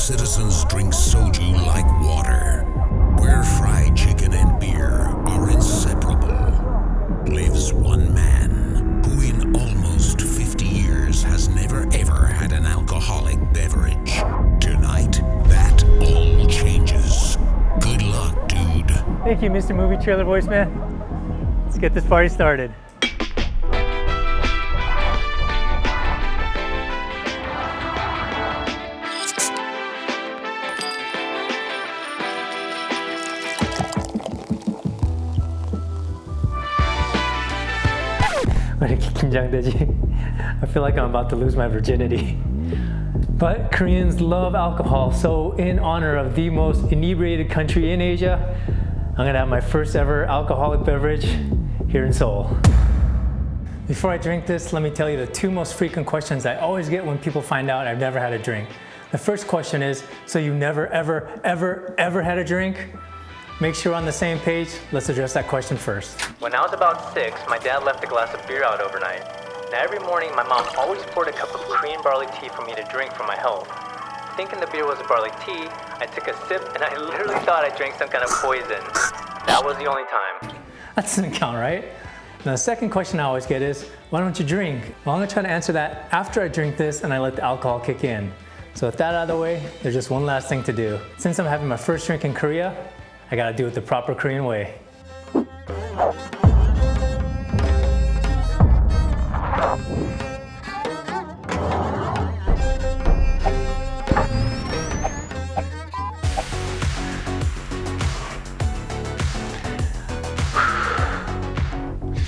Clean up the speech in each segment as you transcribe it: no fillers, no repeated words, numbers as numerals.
citizens drink soju like water, where fried chicken and beer are inseparable, lives one man who in almost 50 years has never ever had an alcoholic beverage. Tonight, that all changes. Good luck, dude. Thank you, Mr. Movie Trailer Voice Man. Let's get this party started. 왜 이렇게 긴장되지? I feel like I'm about to lose my virginity. But Koreans love alcohol, so in honor of the most inebriated country in Asia, I'm gonna have my first ever alcoholic beverage here in Seoul. Before I drink this, let me tell you the two most frequent questions I always get when people find out I've never had a drink. The first question is, so you never, ever had a drink? Make sure we're on the same page. Let's address that question first. When I was about 6, my dad left a glass of beer out overnight. Now every morning, my mom always poured a cup of Korean barley tea for me to drink for my health. Thinking the beer was barley tea, I took a sip and I literally thought I drank some kind of poison. That was the only time. That doesn't count, right? Now the second question I always get is, why don't you drink? Well, I'm gonna try to answer that after I drink this and I let the alcohol kick in. So with that out of the way, there's just one last thing to do. Since I'm having my first drink in Korea, I gotta do it the proper Korean way.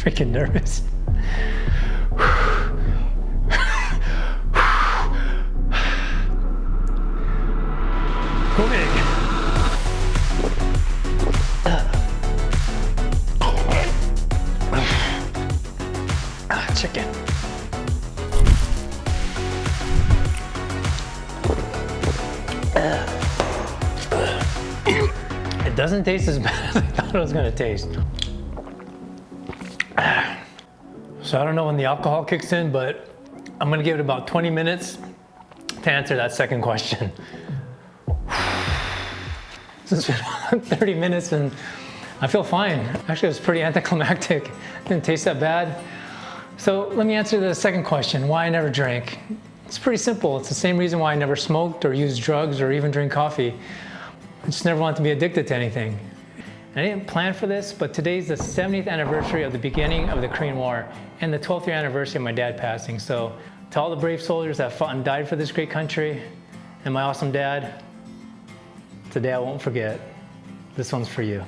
Freaking nervous. Go big. Chicken. It doesn't taste as bad as I thought it was gonna taste. So I don't know when the alcohol kicks in, but I'm gonna give it about 20 minutes to answer that second question. It's been 30 minutes and I feel fine. Actually, it was pretty anticlimactic. It didn't taste that bad. So let me answer the second question, why I never drank. It's pretty simple. It's the same reason why I never smoked or used drugs or even drink coffee. I just never wanted to be addicted to anything. I didn't plan for this, but today's the 70th anniversary of the beginning of the Korean War and the 12th year anniversary of my dad passing. So to all the brave soldiers that fought and died for this great country and my awesome dad, today I won't forget. This one's for you.